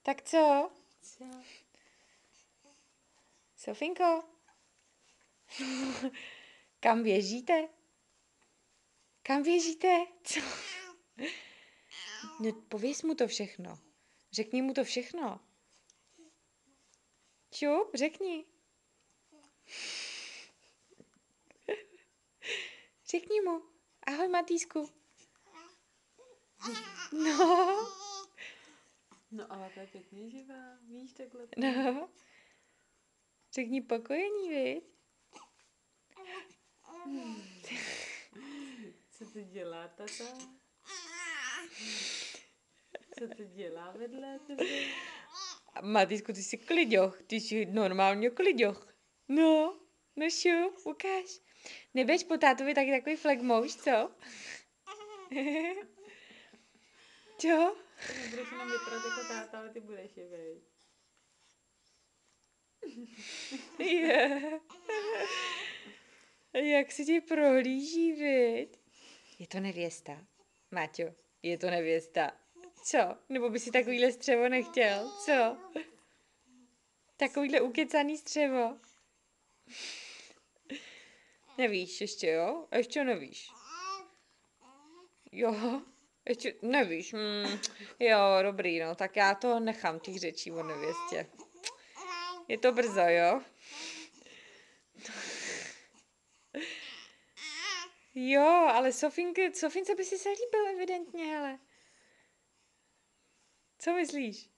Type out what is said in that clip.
Tak co? Co? Sofinko? Kam běžíte? Kam běžíte? Co? No, pověz mu to všechno. Řekni mu to všechno. Čup, řekni. Řekni mu. Ahoj, Matýsku. No, No ale to je pěkně živá, víš, takhle. no. Řekni pokojení, viď? Co to dělá tata? Co to dělá vedle tebe? Matýsku, ty jsi kliďoch. Ty jsi normálně kliďoch. No, no šup, ukáž. Nebudeš po tátovi taky takový flegmouš, co? Čo? Ty nebudeš jenom vypadat jako táta, ale ty budeš živej. Je. Jak se ti prohlíží, viď? Je to nevěsta. Máťo, je to nevěsta. Co? Nebo by si takovýhle střevo nechtěl? Co? Takovýhle ukecaný střevo. Nevíš ještě, jo? Ještě nevíš. Jo? Ještě nevíš. Jo, dobrý, no. Tak já to nechám, těch řečí o nevěstě. Je to brzo, jo? Jo, ale Sofince by si se líbil evidentně, hele. Co myslíš?